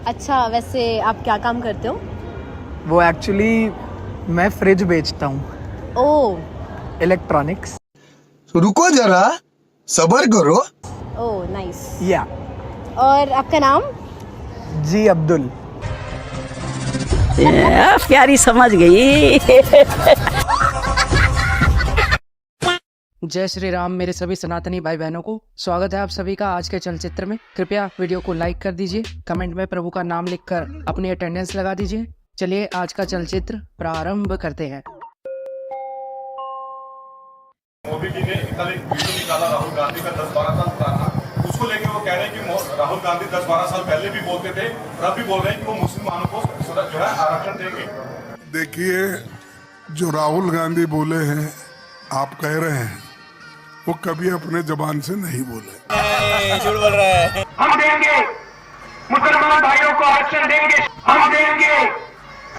अच्छा, वैसे आप क्या काम करते हो? वो एक्चुअली मैं फ्रिज बेचता हूँ, ओह इलेक्ट्रॉनिक्स। रुको जरा, सबर करो। Oh nice. या और आपका नाम? जी अब्दुल। प्यारी समझ गई। जय श्री राम मेरे सभी सनातनी भाई बहनों को स्वागत है आप सभी का आज के चलचित्र में। कृपया वीडियो को लाइक कर दीजिए, कमेंट में प्रभु का नाम लिखकर अपनी अटेंडेंस लगा दीजिए। चलिए आज का चलचित्र प्रारंभ करते हैं। मोदी जी ने कल एक वीडियो निकाला राहुल गांधी का 10-12 साल पुराना, उसको लेके वो कह रहे हैं कि राहुल गांधी 10-12 साल पहले भी बोलते थे और अब भी बोल रहे हैं कि वो मुसलमानों को जो है आरक्षण देंगे। देखिए, जो राहुल गांधी बोले हैं, आप कह रहे हैं, वो कभी अपने जबान से नहीं बोले। झूठ बोल रहा है। हम देंगे मुसलमान भाइयों को आरक्षण देंगे, हम देंगे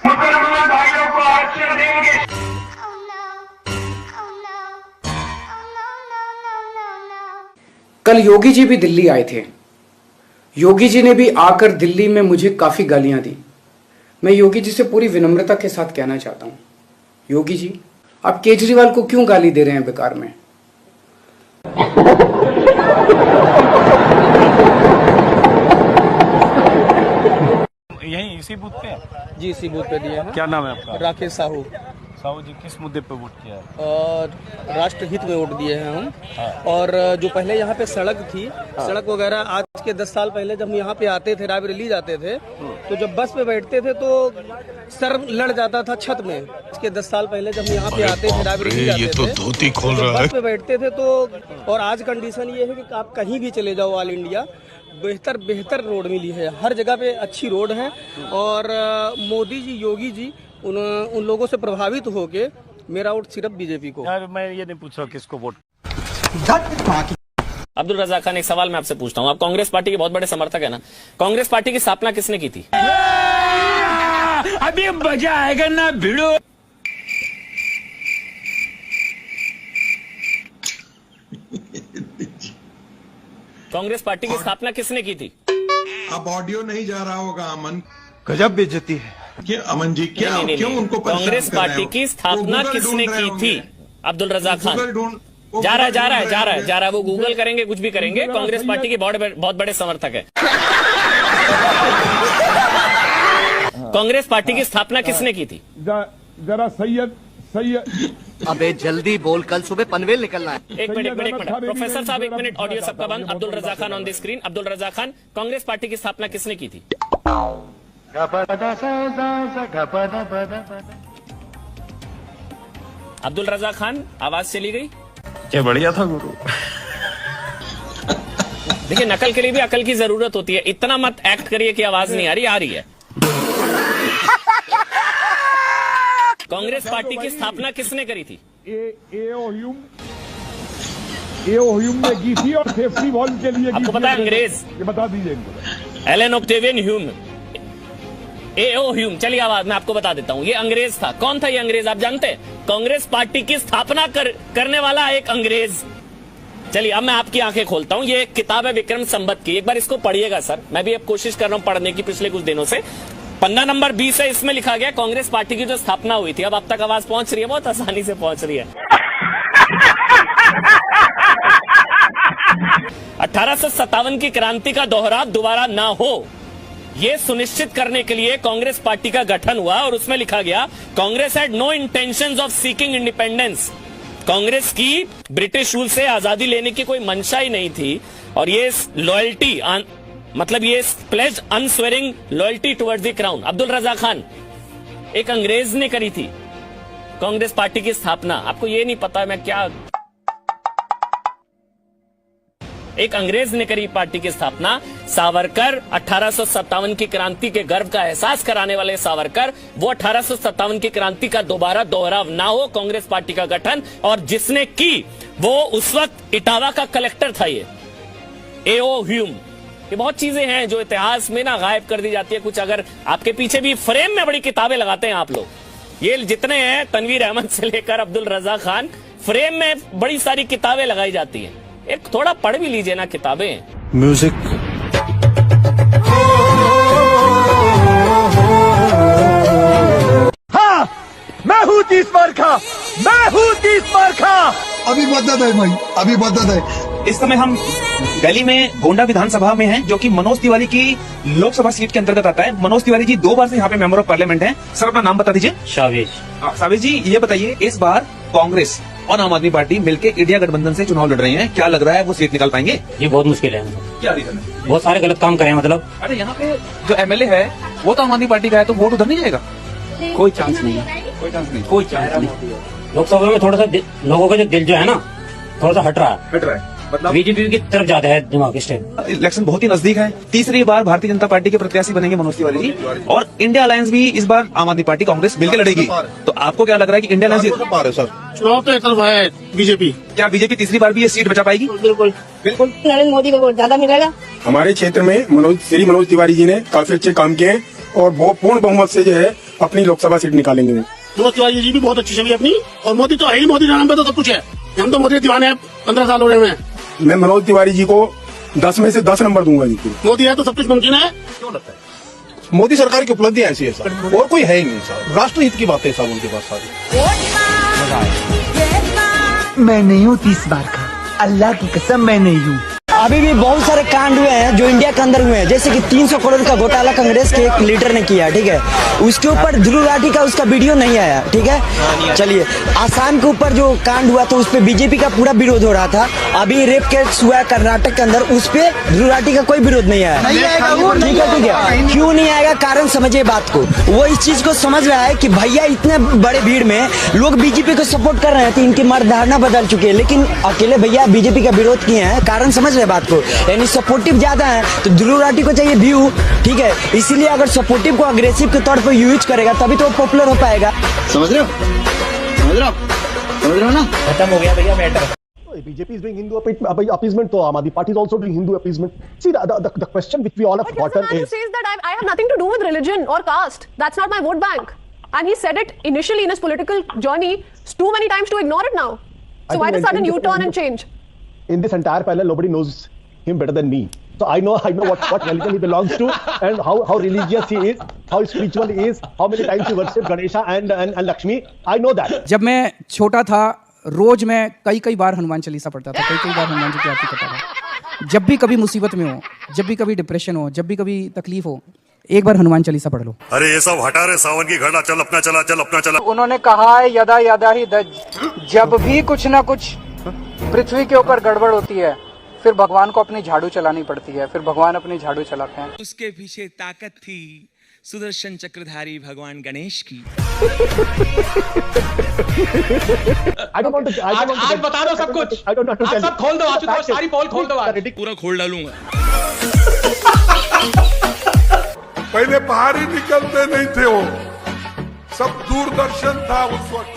मुसलमान भाइयों को आरक्षण देंगे। कल योगी जी भी दिल्ली आए थे। योगी जी ने भी आकर दिल्ली में मुझे काफी गालियां दी। मैं योगी जी से पूरी विनम्रता के साथ कहना चाहता हूं, योगी जी आप केजरीवाल को क्यों गाली दे रहे हैं बेकार में? यहीं इसी बूथ पे? जी इसी बूथ पे दिए हैं। क्या नाम है आपका? राकेश साहू। साहू जी किस मुद्दे पे वोट किया है? और राष्ट्रहित में वोट दिए हैं हम। और जो पहले यहाँ पे सड़क थी, सड़क वगैरह आज के 10 साल पहले जब हम यहाँ पे आते थे, रायबरेली जाते थे, तो जब बस पे बैठते थे तो सर लड़ जाता था छत में। आज के 10 साल पहले जब हम यहाँ पे आते थे, रायबरेली जाते थे, धोती खोल तो रहा है। बस पे बैठते थे तो, और आज कंडीशन ये है कि आप कहीं भी चले जाओ ऑल इंडिया, बेहतर रोड मिली है, हर जगह पे अच्छी रोड है। और मोदी जी, योगी जी उन लोगों से प्रभावित होके मेरा वोट सिर्फ बीजेपी को। यार मैं ये नहीं पूछ रहा किसको वोट। अब्दुल रज़ाक खान, एक सवाल मैं आपसे पूछता हूँ, आप कांग्रेस पार्टी के बहुत बड़े समर्थक है ना? कांग्रेस पार्टी की स्थापना किसने की थी? अभी मजा आएगा ना भिड़ो। कांग्रेस पार्टी की स्थापना किसने की थी? अब ऑडियो नहीं जा रहा होगा अमन। गजब बेइज्जती है ये अमन जी, क्या नहीं, क्यों उनको परेशान कांग्रेस कर रहे पार्टी हो? की स्थापना वो किसने ढूंढ रहे की होंगे। थी? अब्दुल रज़ाक खान वो जा रहा है, गूगल जा रहा है, ढूंढ जा रहा है, रहे जा रहा है, वो गूगल करेंगे, कुछ भी करेंगे। कांग्रेस पार्टी के बहुत बड़े समर्थक है। कांग्रेस पार्टी की स्थापना किसने की थी? जरा सैयद अबे जल्दी बोल, कल सुबह पनवेल निकलना है। एक मिनट प्रोफेसर साहब, एक मिनट, ऑडियो सबका बंद। Abdul Razzaq Khan on the screen. Abdul Razzaq Khan, Congress party की स्थापना किसने की थी? अब्दुल रज़ाक खान, आवाज चली गई क्या? बढ़िया था गुरु। देखिए, नकल के लिए भी अकल की जरूरत होती है। इतना मत एक्ट करिए कि आवाज नहीं आ रही है। कांग्रेस पार्टी की स्थापना किसने करी थी? ह्यूम ने की थी और सेफ्टी वॉल के लिए आपको पता है अंग्रेज? ये बता दीजिए। एलन ऑक्टेवियन ह्यूम, एओ ह्यूम। चलिए आवाज मैं आपको बता देता हूं, ये अंग्रेज था। कौन था ये अंग्रेज, आप जानते हैं? कांग्रेस पार्टी की स्थापना करने वाला एक अंग्रेज। चलिए अब मैं आपकी आंखें खोलता हूं। ये किताब है विक्रम संवत की, एक बार इसको पढ़िएगा सर। मैं भी अब कोशिश कर रहा हूं पढ़ने की पिछले कुछ दिनों से। पन्ना नंबर 20 है, इसमें लिखा गया कांग्रेस पार्टी की जो स्थापना हुई थी। अब तक आवाज पहुंच रही है, बहुत आसानी से पहुंच रही है। 1857 की क्रांति का दोहराव दोबारा ना हो, ये सुनिश्चित करने के लिए कांग्रेस पार्टी का गठन हुआ। और उसमें लिखा गया Congress had no intentions of seeking independence. Congress की ब्रिटिश रूल से आजादी लेने की कोई मंशा ही नहीं थी। और ये लॉयल्टी, मतलब ये pledge unswerving loyalty towards the crown. Abdul Razzaq Khan, एक अंग्रेज ने करी थी कांग्रेस पार्टी की स्थापना। आपको ये नहीं पता मैं क्या? एक अंग्रेज ने करी पार्टी की स्थापना। सावरकर, 1857 की क्रांति के गर्व का एहसास कराने वाले सावरकर, वो 1857 की क्रांति का दोबारा दोहराव ना हो, कांग्रेस पार्टी का गठन। और जिसने की वो उस वक्त इटावा का कलेक्टर था, ये एओ ह्यूम। ये बहुत चीजें हैं जो इतिहास में ना गायब कर दी जाती है कुछ। अगर आपके पीछे भी फ्रेम में बड़ी किताबें लगाते हैं आप लोग, ये जितने हैं तनवीर अहमद से लेकर अब्दुल रज़ाक खान, फ्रेम में बड़ी सारी किताबें लगाई जाती हैं। एक थोड़ा पढ़ भी लीजिए ना किताबें। म्यूजिक मैं हूँ 30 बार खा। अभी बदत है भाई, अभी बदत है। इस समय हम दिल्ली में गोंडा विधानसभा में हैं, जो कि मनोज तिवारी की लोकसभा सीट के अंतर्गत आता है। मनोज तिवारी जी 2 बार से यहाँ पे मेंबर ऑफ पार्लियामेंट हैं। सर अपना नाम बता दीजिए। सावेश जी, ये बताइए इस बार कांग्रेस और आम आदमी पार्टी मिलकर इंडिया गठबंधन से चुनाव लड़ रही हैं, क्या लग रहा है वो सीट निकाल पाएंगे? ये बहुत मुश्किल है। क्या रीजन है? बहुत सारे गलत काम करे मतलब। अरे यहाँ पे जो एमएलए है वो तो आम आदमी पार्टी का है, तो वोट उधर नहीं जाएगा? कोई चांस नहीं है, कोई चांस नहीं। कोई चांस नहीं। लोकसभा में थोड़ा सा लोगों का जो दिल जो है ना थोड़ा सा हट रहा है, मतलब बीजेपी की तरफ ज्यादा है दिमाग इस टाइम। इलेक्शन बहुत ही नजदीक है। तीसरी बार भारतीय जनता पार्टी के प्रत्याशी बनेंगे मनोज तिवारी जी, और इंडिया अलायंस भी इस बार आम आदमी पार्टी कांग्रेस मिलकर लड़ेगी। तो आपको क्या लग रहा है कि इंडिया अलायंस सर चुनाव तो एक तरफ है बीजेपी, क्या बीजेपी तीसरी बार भी ये सीट बचा पाएगी? बिल्कुल बिल्कुल। नरेंद्र मोदी को वोट ज्यादा मिलेगा। हमारे क्षेत्र में श्री मनोज तिवारी जी ने काफी अच्छे काम किए हैं और वो पूर्ण बहुमत से जो है अपनी लोकसभा सीट निकालेंगे। मनोज तिवारी जी भी बहुत अच्छी छवि अपनी, और मोदी तो है ही, मोदी नाम पे तो सब कुछ है। हम तो मोदी के दीवाने हैं, 15 साल हो रहे हैं। मैं मनोज तिवारी जी को 10 में से 10 नंबर दूंगा जी। मोदी है तो सब कुछ मुमकिन है। क्यों लगता है? मोदी सरकार की उपलब्धियां ऐसी है सर, और कोई है ही नहीं सर। राष्ट्रहित की बातें सब उनके पास सारी। मैं नहीं हूँ 30 बार का, अल्लाह की कसम मैं नहीं हूँ। अभी भी बहुत सारे कांड हुए हैं जो इंडिया के अंदर हुए हैं, जैसे कि 300 करोड़ का घोटाला कांग्रेस के एक लीडर ने किया, ठीक है। उसके ऊपर ध्रुव राठी का उसका वीडियो नहीं आया, ठीक है। चलिए, आसाम के ऊपर जो कांड हुआ था उस पे बीजेपी का पूरा विरोध हो रहा था। अभी रेप केस हुआ कर्नाटक के अंदर, उस पे ध्रुव राठी का कोई विरोध नहीं आया, ठीक है। क्यों नहीं आएगा? कारण समझिए बात को। वो इस चीज को समझ रहा है कि भैया इतने बड़े भीड़ में लोग बीजेपी को सपोर्ट कर रहे हैं, तो इनकी मर्दाना बदल चुकी है, लेकिन अकेले भैया बीजेपी का विरोध किए हैं। कारण समझ रहे बात को, यानी सपोर्टिव ज्यादा है तो ध्रुव राठी को चाहिए व्यू, ठीक है। इसीलिए अगर सपोर्टिव को अग्रेसिव के तौर पर यूज करेगा तभी तो पॉपुलर हो पाएगा। समझ रहे हो ना? खत्म हो गया भैया matter. BJP is doing Hindu appeasement, so Aam Aadmi Party is also doing Hindu appeasement. See, the question which we all have forgotten is... says that I have nothing to do with religion or caste. That's not my vote bank. And he said it initially in his political journey too many times to ignore it now. So why the sudden U-turn and change? In this entire panel, nobody knows him better than me. So I know what religion he belongs to and how religious he is, how spiritual he is, how many times he worships Ganesha and Lakshmi. I know that. जब मैं छोटा था रोज मैं कई बार हनुमान चालीसा पढ़ता था, कई बार हनुमान जी की आरती करता था। जब भी कभी मुसीबत में हो, जब भी कभी डिप्रेशन हो, जब भी कभी तकलीफ हो, एक बार हनुमान चालीसा पढ़ लो। अरे ये सब हटा रहे सावन की घड़ा, चल अपना चला, चल अपना चला। उन्होंने कहा है यदा यदा ही दज, जब भी कुछ ना कुछ पृथ्वी के ऊपर गड़बड़ होती है फिर भगवान को अपनी झाड़ू चलानी पड़ती है, फिर भगवान अपनी झाड़ू चलाते हैं। उसके पीछे ताकत थी सुदर्शन चक्रधारी भगवान गणेश की। आज बता दो सब कुछ। आज सब खोल दो, आशुतोष, सारी पोल खोल दो, आज पूरा खोल डालूंगा। पहले बाहर ही निकलते नहीं थे वो, सब दूरदर्शन था उस वक्त,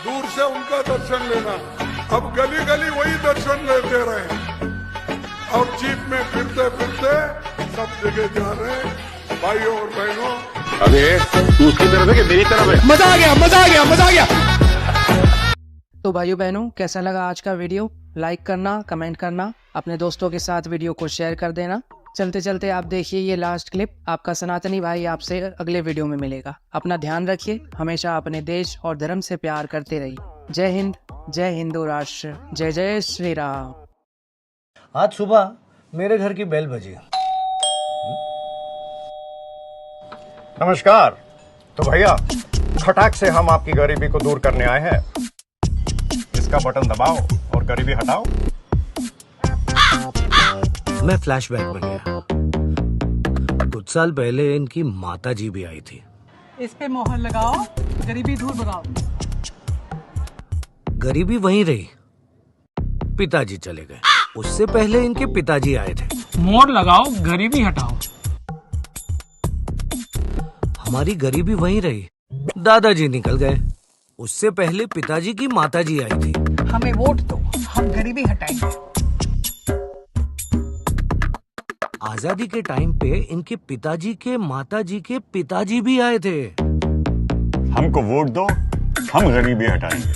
दूर से उनका दर्शन लेना। अब गली गली वही दर्शन लेते रहे और जीप में फिरते फिरते सब जगह जा रहे हैं। भाइयों और बहनों, अबे तू उसकी तरफ है कि मेरी तरफ है? मजा आ गया, मजा आ गया, मजा आ गया। तो भाइयों बहनों, कैसा लगा आज का वीडियो? लाइक करना, कमेंट करना, अपने दोस्तों के साथ वीडियो को शेयर कर देना। चलते चलते आप देखिए ये लास्ट क्लिप। आपका सनातनी भाई आपसे अगले वीडियो में मिलेगा। अपना ध्यान रखिए, हमेशा अपने देश और धर्म से प्यार करते रहिए। जय हिंद, जय हिंदू राष्ट्र, जय जय श्री राम। आज सुबह मेरे घर की बेल बजी। नमस्कार। तो भैया खटाक से हम आपकी गरीबी को दूर करने आए हैं। इसका बटन दबाओ और गरीबी हटाओ। मैं फ्लैशबैक में गया। कुछ साल पहले इनकी माता जी भी आई थी। इस पे मोहर लगाओ, गरीबी दूर भगाओ। गरीबी वहीं रही, पिताजी चले गए। उससे पहले इनके पिताजी आए थे। मोहर लगाओ, गरीबी हटाओ। हमारी गरीबी वहीं रही, दादाजी निकल गए। उससे पहले पिताजी की माताजी आई थी। हमें वोट दो, हम गरीबी हटाएंगे। आजादी के टाइम पे इनके पिताजी के माताजी के पिताजी भी आए थे। हमको वोट दो, हम गरीबी हटाएंगे।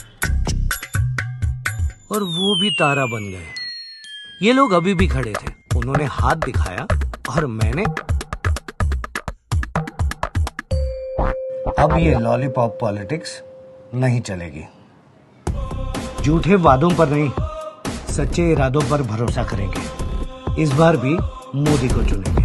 और वो भी तारा बन गए। ये लोग अभी भी खड़े थे। उन्होंने हाथ दिखाया और मैंने। अब ये लॉलीपॉप पॉलिटिक्स नहीं चलेगी। झूठे वादों पर नहीं, सच्चे इरादों पर भरोसा करेंगे। इस बार भी मोदी को चुनेंगे।